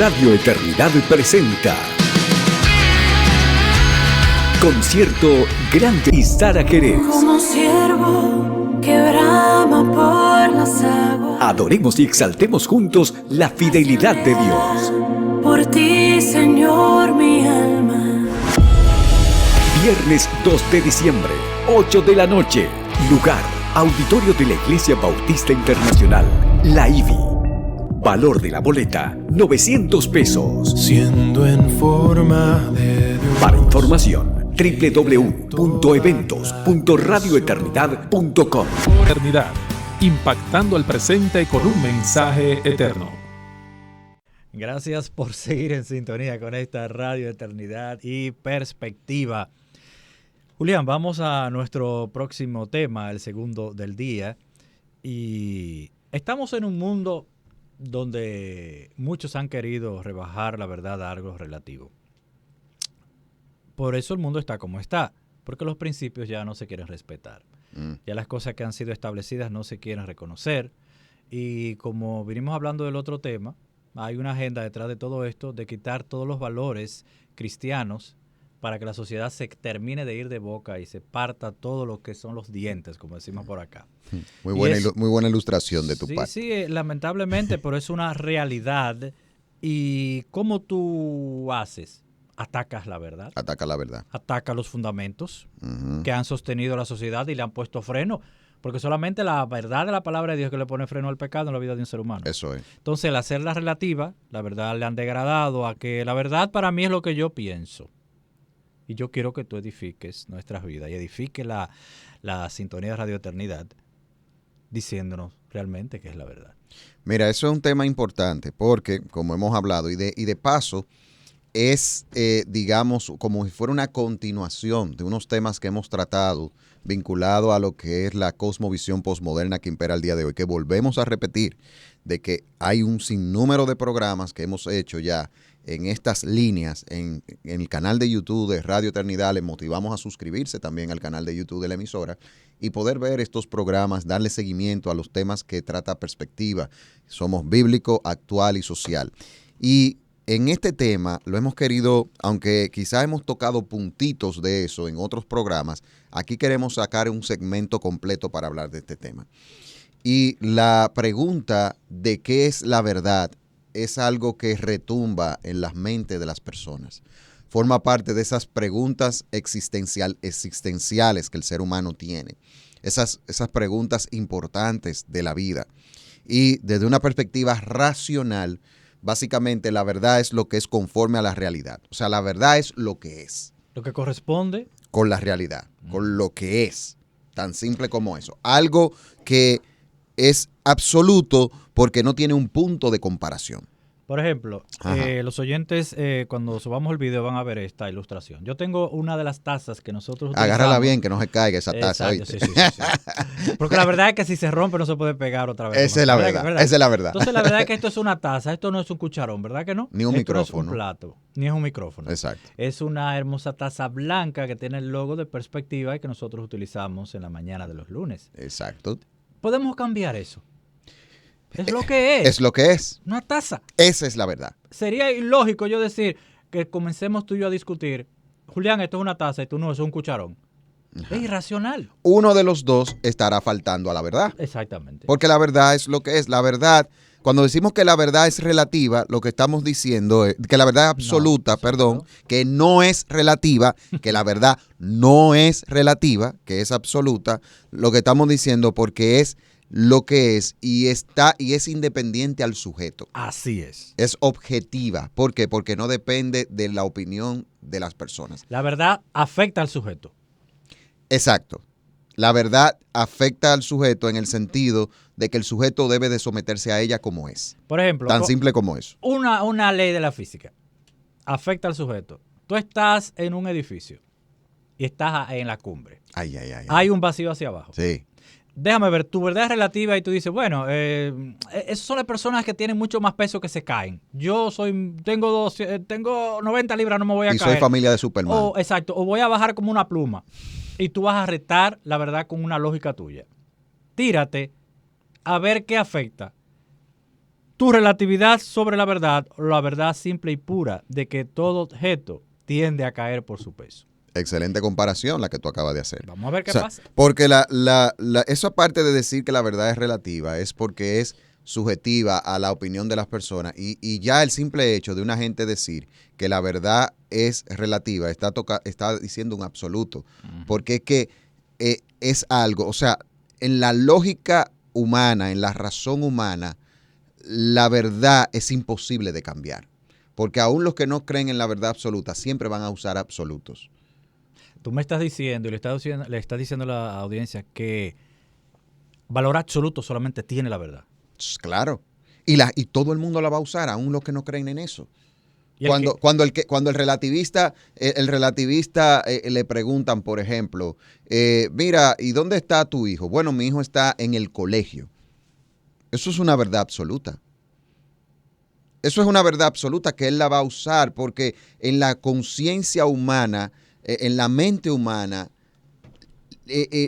Radio Eternidad presenta Concierto Grande y Sara Jerez. Como siervo que brama por las aguas. Adoremos y exaltemos juntos la fidelidad de Dios. Por ti, Señor, mi alma. Viernes 2 de diciembre, 8 de la noche. Lugar: Auditorio de la Iglesia Bautista Internacional, la IBI. Valor de la boleta: 900 pesos. Siendo en forma de Dios. Para información, www.eventos.radioeternidad.com. Eternidad, impactando el presente con un mensaje eterno. Gracias por seguir en sintonía con esta Radio Eternidad y Perspectiva. Julián, vamos a nuestro próximo tema, el segundo del día. Y estamos en un mundo donde muchos han querido rebajar la verdad a algo relativo. Por eso el mundo está como está, porque los principios ya no se quieren respetar. Ya las cosas que han sido establecidas no se quieren reconocer. Y como vinimos hablando del otro tema, hay una agenda detrás de todo esto de quitar todos los valores cristianos para que la sociedad se termine de ir de boca y se parta todo lo que son los dientes, como decimos por acá. Muy buena ilustración de tu parte. Sí, lamentablemente, pero es una realidad. ¿Y cómo tú haces? Atacas la verdad. Ataca la verdad. Ataca los fundamentos que han sostenido la sociedad y le han puesto freno. Porque solamente la verdad de la palabra de Dios que le pone freno al pecado en la vida de un ser humano. Eso es. Entonces, el hacerla relativa, la verdad le han degradado a que la verdad para mí es lo que yo pienso. Y yo quiero que tú edifiques nuestras vidas y edifique la sintonía de Radio Eternidad diciéndonos realmente qué es la verdad. Mira, eso es un tema importante porque, como hemos hablado, y de paso, es, digamos, como si fuera una continuación de unos temas que hemos tratado vinculado a lo que es la cosmovisión posmoderna que impera el día de hoy, que volvemos a repetir, de que hay un sinnúmero de programas que hemos hecho ya en estas líneas, en el canal de YouTube de Radio Eternidad. Les motivamos a suscribirse también al canal de YouTube de la emisora y poder ver estos programas, darle seguimiento a los temas que trata Perspectiva. Somos bíblico, actual y social. Y en este tema lo hemos querido, aunque quizás hemos tocado puntitos de eso en otros programas, aquí queremos sacar un segmento completo para hablar de este tema. Y la pregunta de qué es la verdad es algo que retumba en las mentes de las personas. Forma parte de esas preguntas existenciales que el ser humano tiene. Esas preguntas importantes de la vida. Y desde una perspectiva racional, básicamente la verdad es lo que es conforme a la realidad. O sea, la verdad es lo que es. Lo que corresponde con la realidad, con lo que es. Tan simple como eso. Algo que es absoluto porque no tiene un punto de comparación. Por ejemplo, los oyentes cuando subamos el video van a ver esta ilustración. Yo tengo una de las tazas que nosotros utilizamos. Agárrala bien, que no se caiga esa taza. Exacto, sí. Porque la verdad es que si se rompe no se puede pegar otra vez. Esa es la verdad. Esa es la verdad. Entonces la verdad es que esto es una taza, esto no es un cucharón, ¿verdad que no? Ni un micrófono. No es un plato, ni es un micrófono. Exacto. Es una hermosa taza blanca que tiene el logo de Perspectiva y que nosotros utilizamos en la mañana de los lunes. Exacto. Podemos cambiar eso. Es lo que es. Es lo que es. Una taza. Esa es la verdad. Sería ilógico yo decir que comencemos tú y yo a discutir, Julián, esto es una taza y tú no, eso es un cucharón. Ajá. Es irracional. Uno de los dos estará faltando a la verdad. Exactamente. Porque la verdad es lo que es. La verdad, cuando decimos que la verdad es relativa, lo que estamos diciendo es que la verdad es absoluta, que no es relativa, que la verdad no es relativa, que es absoluta, lo que estamos diciendo porque es lo que es y es independiente al sujeto. Así es. Es objetiva. ¿Por qué? Porque no depende de la opinión de las personas. La verdad afecta al sujeto. Exacto. La verdad afecta al sujeto en el sentido de que el sujeto debe de someterse a ella como es. Por ejemplo, tan simple como eso. Una ley de la física afecta al sujeto. Tú estás en un edificio y estás en la cumbre. Hay un vacío hacia abajo. Sí. Déjame ver, tu verdad es relativa y tú dices, bueno, esas son las personas que tienen mucho más peso que se caen. Yo tengo 90 libras, no me voy a caer. Y soy familia de Superman. Exacto, o voy a bajar como una pluma. Y tú vas a retar la verdad con una lógica tuya. Tírate a ver qué afecta tu relatividad sobre la verdad, o la verdad simple y pura de que todo objeto tiende a caer por su peso. Excelente comparación la que tú acabas de hacer. Vamos a ver qué O sea, pasa. porque eso aparte de decir que la verdad es relativa, es porque es subjetiva a la opinión de las personas y ya el simple hecho de una gente decir que la verdad es relativa está diciendo un absoluto, porque es que es algo, o sea, en la lógica humana, en la razón humana, la verdad es imposible de cambiar, porque aún los que no creen en la verdad absoluta siempre van a usar absolutos. Tú me estás diciendo y le estás diciendo a la audiencia que valor absoluto solamente tiene la verdad. Claro. Y todo el mundo la va a usar, aún los que no creen en eso. Cuando el relativista le preguntan, por ejemplo, mira, ¿y dónde está tu hijo? Bueno, mi hijo está en el colegio. Eso es una verdad absoluta. Eso es una verdad absoluta que él la va a usar porque en la conciencia humana, en la mente humana,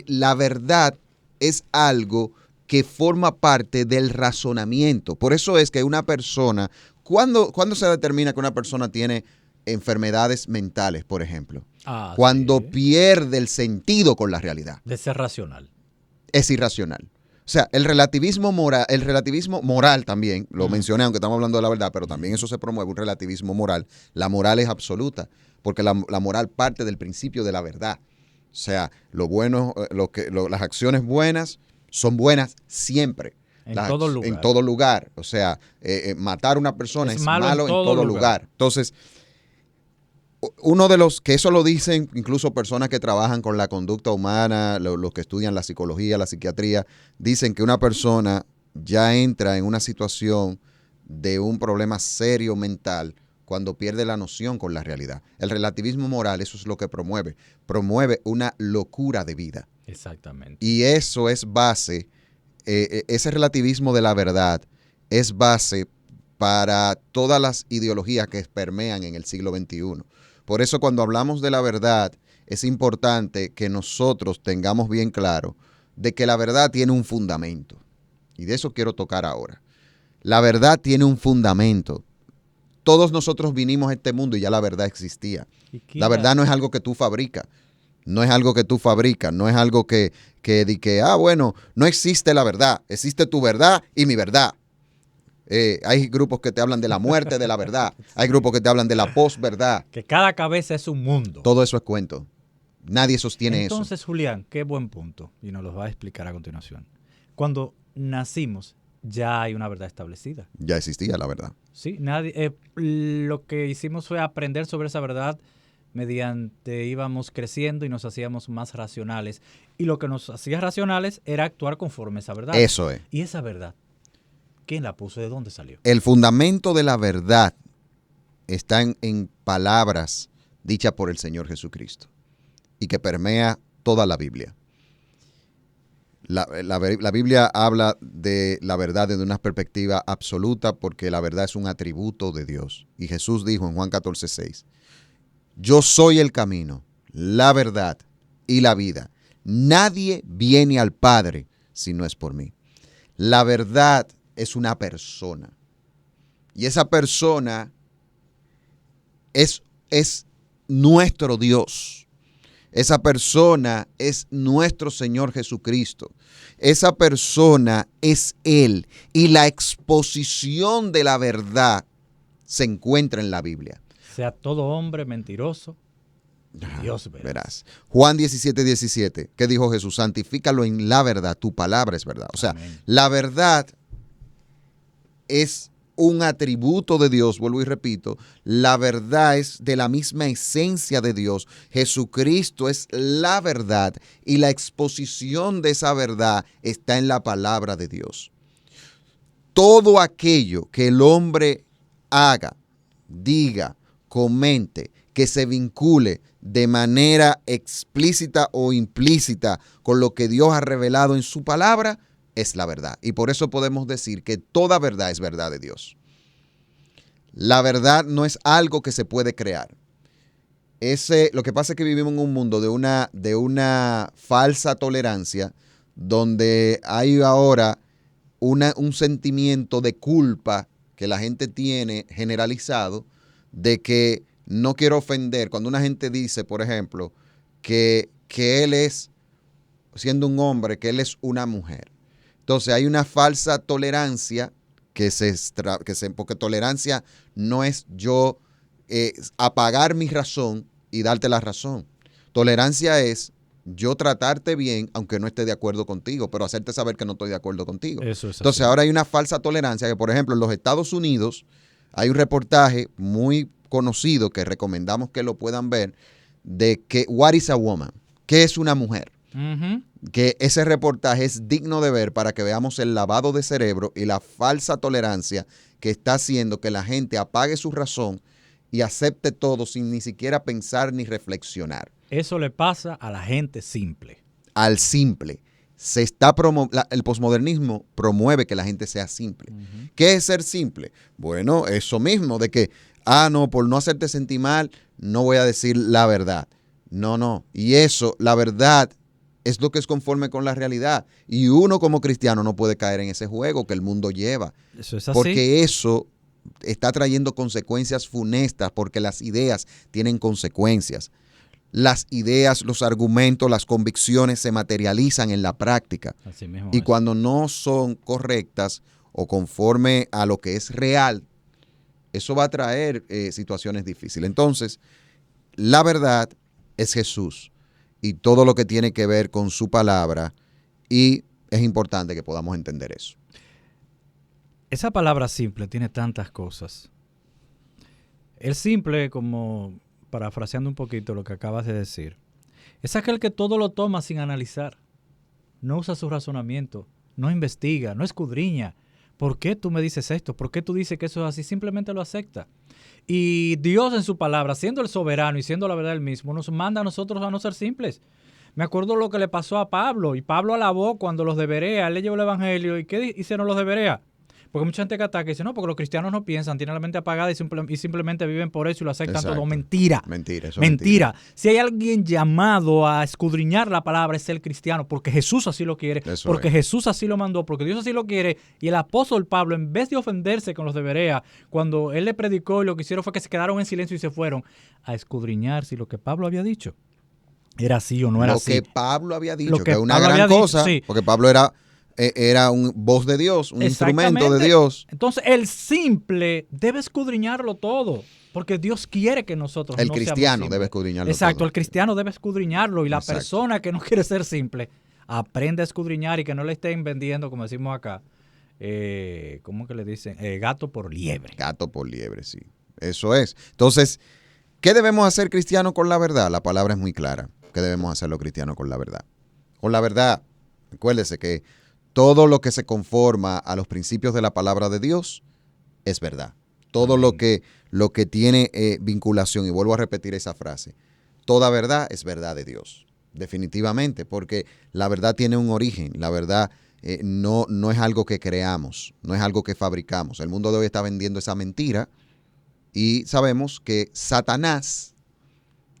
la verdad es algo que forma parte del razonamiento. Por eso es que una persona, ¿cuándo se determina que una persona tiene enfermedades mentales, por ejemplo? Cuando pierde el sentido con la realidad. De ser racional. Es irracional. O sea, el relativismo moral también, lo mencioné, aunque estamos hablando de la verdad, pero también eso se promueve, un relativismo moral. La moral es absoluta, porque la moral parte del principio de la verdad. O sea, las acciones buenas son buenas siempre. En todo lugar. En todo lugar. O sea, matar a una persona es malo en todo lugar. Entonces, uno de los, que eso lo dicen incluso personas que trabajan con la conducta humana, los que estudian la psicología, la psiquiatría, dicen que una persona ya entra en una situación de un problema serio mental cuando pierde la noción con la realidad. El relativismo moral, eso es lo que promueve. Promueve una locura de vida. Exactamente. Y eso es base, ese relativismo de la verdad es base para todas las ideologías que permean en el siglo XXI. Por eso cuando hablamos de la verdad, es importante que nosotros tengamos bien claro de que la verdad tiene un fundamento. Y de eso quiero tocar ahora. La verdad tiene un fundamento. Todos nosotros vinimos a este mundo y ya la verdad existía. La verdad no es algo que tú fabricas. No es algo que tú fabricas. No es algo que bueno, no existe la verdad. Existe tu verdad y mi verdad. Hay grupos que te hablan de la muerte de la verdad. Hay grupos que te hablan de la posverdad. Que cada cabeza es un mundo. Todo eso es cuento. Nadie sostiene eso. Entonces, Julián, qué buen punto. Y nos lo va a explicar a continuación. Cuando nacimos, ya hay una verdad establecida. Ya existía la verdad. Sí, lo que hicimos fue aprender sobre esa verdad mediante íbamos creciendo y nos hacíamos más racionales. Y lo que nos hacía racionales era actuar conforme a esa verdad. Eso es. Y esa verdad, ¿quién la puso? ¿De dónde salió? El fundamento de la verdad está en palabras dichas por el Señor Jesucristo y que permea toda la Biblia. La Biblia habla de la verdad desde una perspectiva absoluta porque la verdad es un atributo de Dios. Y Jesús dijo en Juan 14:6, yo soy el camino, la verdad y la vida. Nadie viene al Padre si no es por mí. La verdad es una persona. Y esa persona es nuestro Dios. Esa persona es nuestro Señor Jesucristo. Esa persona es Él. Y la exposición de la verdad se encuentra en la Biblia. Sea todo hombre mentiroso, Dios verás. Juan 17:17, ¿qué dijo Jesús? Santifícalo en la verdad, tu palabra es verdad. O sea, amén. La verdad es un atributo de Dios, vuelvo y repito, la verdad es de la misma esencia de Dios. Jesucristo es la verdad y la exposición de esa verdad está en la palabra de Dios. Todo aquello que el hombre haga, diga, comente, que se vincule de manera explícita o implícita con lo que Dios ha revelado en su palabra, es la verdad. Y por eso podemos decir que toda verdad es verdad de Dios. La verdad no es algo que se puede crear. Lo que pasa es que vivimos en un mundo de una falsa tolerancia donde hay ahora un sentimiento de culpa que la gente tiene generalizado de que no quiero ofender. Cuando una gente dice, por ejemplo, que él es, siendo un hombre, que él es una mujer. Entonces hay una falsa tolerancia porque tolerancia no es yo apagar mi razón y darte la razón. Tolerancia es yo tratarte bien, aunque no esté de acuerdo contigo, pero hacerte saber que no estoy de acuerdo contigo. Eso es Entonces así. ahora hay una falsa tolerancia que, por ejemplo, en los Estados Unidos hay un reportaje muy conocido que recomendamos que lo puedan ver de que What is a Woman? ¿Qué es una mujer? Ujú. Que ese reportaje es digno de ver para que veamos el lavado de cerebro y la falsa tolerancia que está haciendo que la gente apague su razón y acepte todo sin ni siquiera pensar ni reflexionar. Eso le pasa a la gente simple. Al simple. El posmodernismo promueve que la gente sea simple. Ujú. ¿Qué es ser simple? Bueno, eso mismo, de que, no, por no hacerte sentir mal, no voy a decir la verdad. No. Y eso, la verdad, es lo que es conforme con la realidad. Y uno como cristiano no puede caer en ese juego que el mundo lleva. Eso es así. Porque eso está trayendo consecuencias funestas, porque las ideas tienen consecuencias. Las ideas, los argumentos, las convicciones se materializan en la práctica. Así mismo Y es. cuando no son correctas o conforme a lo que es real, eso va a traer situaciones difíciles. Entonces, la verdad es Jesús y todo lo que tiene que ver con su palabra, y es importante que podamos entender eso. Esa palabra simple tiene tantas cosas. El simple, como parafraseando un poquito lo que acabas de decir, es aquel que todo lo toma sin analizar. No usa su razonamiento, no investiga, no escudriña. ¿Por qué tú me dices esto? ¿Por qué tú dices que eso es así? Simplemente lo acepta. Y Dios en su palabra, siendo el soberano y siendo la verdad él mismo, nos manda a nosotros a no ser simples. Me acuerdo lo que le pasó a Pablo, y Pablo alabó cuando los de Berea, él le llevó el evangelio, ¿y qué hicieron los de Berea? Porque mucha gente que ataca y dice, no, porque los cristianos no piensan, tienen la mente apagada y simplemente viven por eso y lo aceptan Exacto. todo. Mentira. Mentira, eso es Mentira. Si hay alguien llamado a escudriñar la palabra, es el cristiano, porque Jesús así lo quiere, Eso porque es. Jesús así lo mandó, porque Dios así lo quiere. Y el apóstol Pablo, en vez de ofenderse con los de Berea, cuando él le predicó, y lo que hicieron fue que se quedaron en silencio y se fueron a escudriñar si lo que Pablo había dicho era así o no era Lo así. que Pablo había dicho, Lo que que es una Pablo gran había dicho, cosa, sí. porque Pablo era un voz de Dios, un instrumento de Exactamente. Dios. Entonces, el simple debe escudriñarlo todo, porque Dios quiere que nosotros El no seamos cristiano simples. debe escudriñarlo Exacto, todo. el cristiano debe escudriñarlo, y la Exacto. persona que no quiere ser simple, aprende a escudriñar y que no le estén vendiendo, como decimos acá, ¿cómo que le dicen? Gato por liebre. Gato por liebre, sí. Eso es. Entonces, ¿qué debemos hacer cristianos con la verdad? La palabra es muy clara. ¿Qué debemos hacer los cristianos con la verdad? Con la verdad, recuérdese que todo lo que se conforma a los principios de la palabra de Dios es verdad. Todo lo que tiene vinculación, y vuelvo a repetir esa frase, toda verdad es verdad de Dios, definitivamente, porque la verdad tiene un origen, la verdad no es algo que creamos, no es algo que fabricamos. El mundo de hoy está vendiendo esa mentira, y sabemos que Satanás,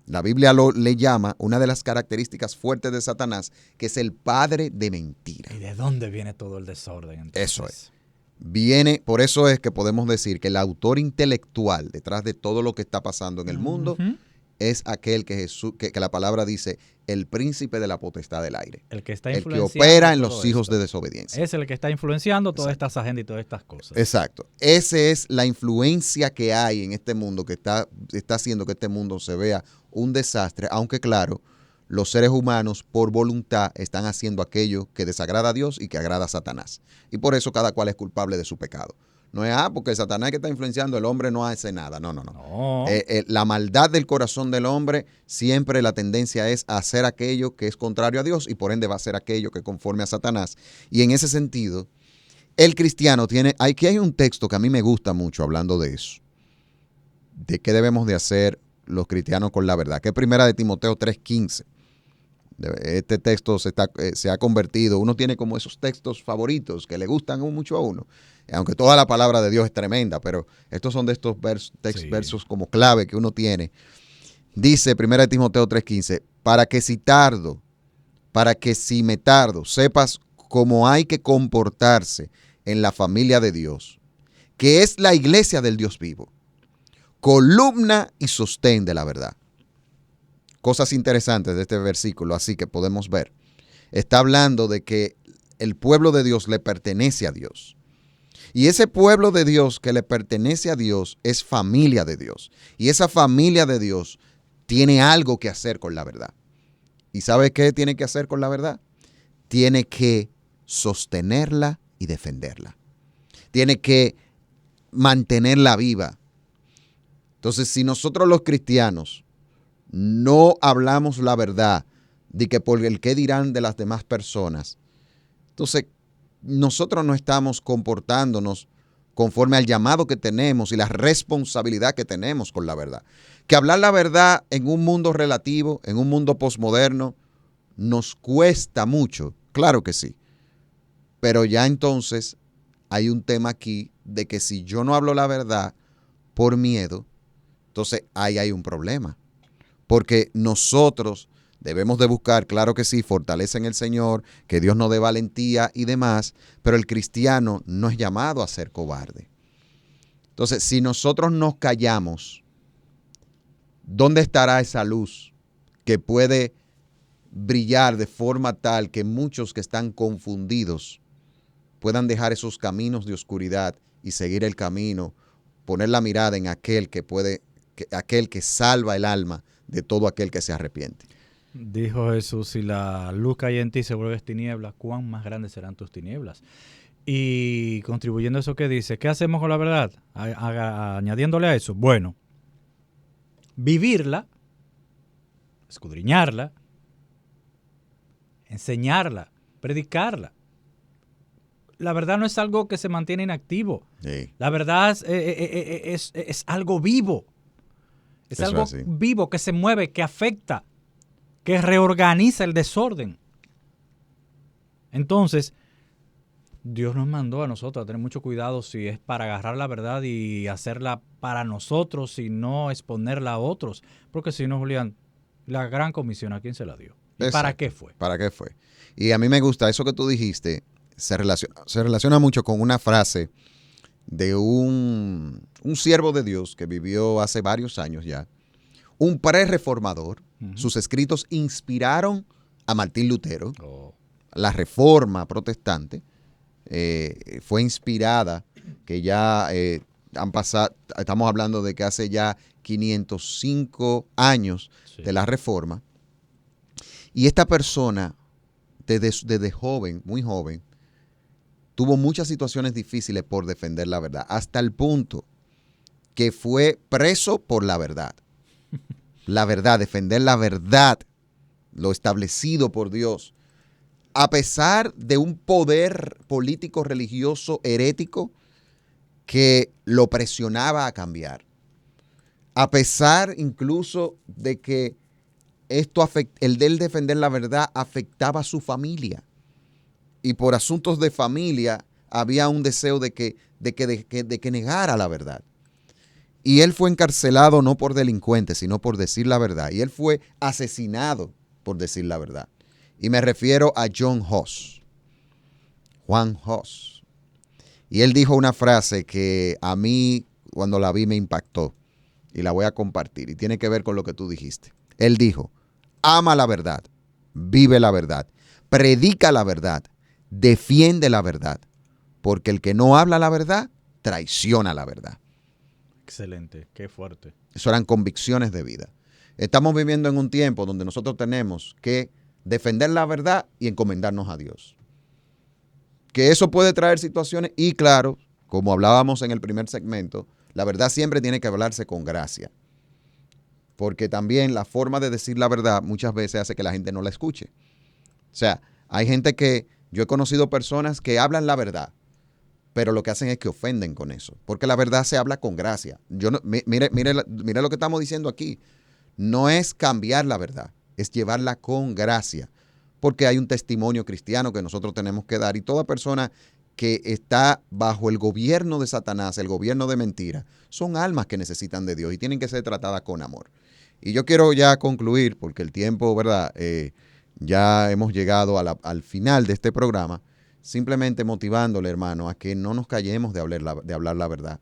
la Biblia le llama, una de las características fuertes de Satanás, que es el padre de mentira. ¿Y de dónde viene todo el desorden? Entonces? Eso es. Por eso es que podemos decir que el autor intelectual detrás de todo lo que está pasando en el mundo Ujú. es aquel que la palabra dice, el príncipe de la potestad del aire. El que está El que influenciando opera en todo los hijos esto. de desobediencia. Es el que está influenciando todas Exacto. estas agendas y todas estas cosas. Exacto. Esa es la influencia que hay en este mundo, que está haciendo que este mundo se vea un desastre, aunque claro, los seres humanos por voluntad están haciendo aquello que desagrada a Dios y que agrada a Satanás. Y por eso cada cual es culpable de su pecado. No es, porque el Satanás que está influenciando, el hombre no hace nada. No. No. La maldad del corazón del hombre, siempre la tendencia es a hacer aquello que es contrario a Dios, y por ende va a hacer aquello que conforme a Satanás. Y en ese sentido, el cristiano aquí hay un texto que a mí me gusta mucho hablando de eso, de qué debemos de hacer los cristianos con la verdad, que es primera de Timoteo 3:15. Este texto se ha convertido, uno tiene como esos textos favoritos que le gustan mucho a uno, aunque toda la palabra de Dios es tremenda, pero estos son de estos versos como clave que uno tiene. Dice 1 Timoteo 3:15, para que si me tardo, sepas cómo hay que comportarse en la familia de Dios, que es la iglesia del Dios vivo, columna y sostén de la verdad. Cosas interesantes de este versículo, así que podemos ver. Está hablando de que el pueblo de Dios le pertenece a Dios. Y ese pueblo de Dios que le pertenece a Dios es familia de Dios. Y esa familia de Dios tiene algo que hacer con la verdad. ¿Y sabe qué tiene que hacer con la verdad? Tiene que sostenerla y defenderla. Tiene que mantenerla viva. Entonces, si nosotros los cristianos no hablamos la verdad de que por el qué dirán de las demás personas, entonces nosotros no estamos comportándonos conforme al llamado que tenemos y la responsabilidad que tenemos con la verdad. Que hablar la verdad en un mundo relativo, en un mundo posmoderno, nos cuesta mucho, claro que sí. Pero ya entonces hay un tema aquí de que si yo no hablo la verdad por miedo, entonces ahí hay un problema. Porque nosotros debemos de buscar, claro que sí, fortaleza en el Señor, que Dios nos dé valentía y demás, pero el cristiano no es llamado a ser cobarde. Entonces, si nosotros nos callamos, ¿dónde estará esa luz que puede brillar de forma tal que muchos que están confundidos puedan dejar esos caminos de oscuridad y seguir el camino, poner la mirada en aquel aquel que salva el alma de todo aquel que se arrepiente? Dijo Jesús, si la luz que hay en ti se vuelve tinieblas, ¿cuán más grandes serán tus tinieblas? Y contribuyendo a eso que dice, ¿qué hacemos con la verdad? Añadiéndole a eso, bueno, vivirla, escudriñarla, enseñarla, predicarla. La verdad no es algo que se mantiene inactivo. Sí. La verdad es algo vivo. Es Eso algo es así. vivo que se mueve, que afecta, que reorganiza el desorden. Entonces, Dios nos mandó a nosotros a tener mucho cuidado si es para agarrar la verdad y hacerla para nosotros y no exponerla a otros. Porque si no, Julián, la gran comisión, ¿a quién se la dio? ¿Y para Exacto. qué fue? ¿Para qué fue? Y a mí me gusta eso que tú dijiste, se relaciona mucho con una frase de un siervo de Dios que vivió hace varios años ya, un pre-reformador. Sus escritos inspiraron a Martín Lutero. La Reforma protestante fue inspirada, que ya han pasado, estamos hablando de que hace ya 505 años de la Reforma. Y esta persona, desde joven, muy joven, tuvo muchas situaciones difíciles por defender la verdad, hasta el punto que fue preso por la verdad. La verdad, defender la verdad, lo establecido por Dios, a pesar de un poder político, religioso, herético, que lo presionaba a cambiar. A pesar incluso de que el de él defender la verdad afectaba a su familia. Y por asuntos de familia había un deseo de que negara la verdad. Y él fue encarcelado no por delincuente, sino por decir la verdad. Y él fue asesinado por decir la verdad. Y me refiero a John Huss, Juan Huss. Y él dijo una frase que a mí, cuando la vi, me impactó. Y la voy a compartir. Y tiene que ver con lo que tú dijiste. Él dijo, ama la verdad, vive la verdad, predica la verdad, defiende la verdad. Porque el que no habla la verdad, traiciona la verdad. Excelente, qué fuerte. Eso eran convicciones de vida. Estamos viviendo en un tiempo donde nosotros tenemos que defender la verdad y encomendarnos a Dios. Que eso puede traer situaciones y claro, como hablábamos en el primer segmento, la verdad siempre tiene que hablarse con gracia. Porque también la forma de decir la verdad muchas veces hace que la gente no la escuche. O sea, hay gente yo he conocido personas que hablan la verdad, pero lo que hacen es que ofenden con eso, porque la verdad se habla con gracia. Mire lo que estamos diciendo aquí. No es cambiar la verdad, es llevarla con gracia, porque hay un testimonio cristiano que nosotros tenemos que dar y toda persona que está bajo el gobierno de Satanás, el gobierno de mentira, son almas que necesitan de Dios y tienen que ser tratadas con amor. Y yo quiero ya concluir, porque el tiempo, ¿verdad? Ya hemos llegado al final de este programa. simplemente motivándole, hermano, a que no nos callemos de hablar la verdad.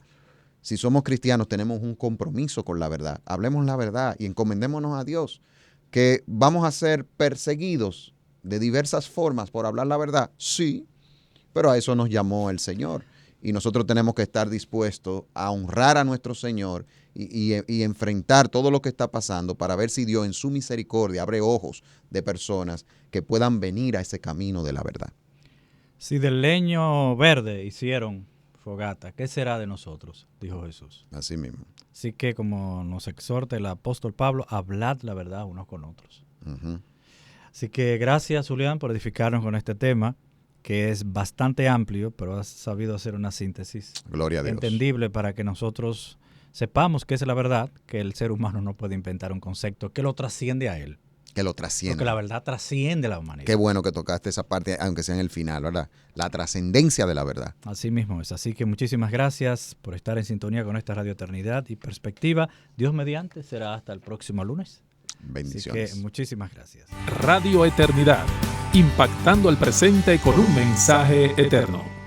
Si somos cristianos, tenemos un compromiso con la verdad. Hablemos la verdad y encomendémonos a Dios, que vamos a ser perseguidos de diversas formas por hablar la verdad. Sí, pero a eso nos llamó el Señor. Y nosotros tenemos que estar dispuestos a honrar a nuestro Señor y enfrentar todo lo que está pasando para ver si Dios en su misericordia abre ojos de personas que puedan venir a ese camino de la verdad. Si del leño verde hicieron fogata, ¿qué será de nosotros? Dijo Jesús. Así mismo. Así que, como nos exhorta el apóstol Pablo, hablad la verdad unos con otros. Uh-huh. Así que gracias, Julián, por edificarnos con este tema, que es bastante amplio, pero has sabido hacer una síntesis Gloria a Dios. entendible para que nosotros sepamos qué es la verdad, que el ser humano no puede inventar un concepto que lo trasciende a él. Que lo trasciende. Porque la verdad trasciende a la humanidad. Qué bueno que tocaste esa parte, aunque sea en el final, ¿verdad? La trascendencia de la verdad. Así mismo es. Así que muchísimas gracias por estar en sintonía con esta Radio Eternidad y Perspectiva. Dios mediante, será hasta el próximo lunes. Bendiciones. Así que muchísimas gracias. Radio Eternidad, impactando el presente con un mensaje eterno.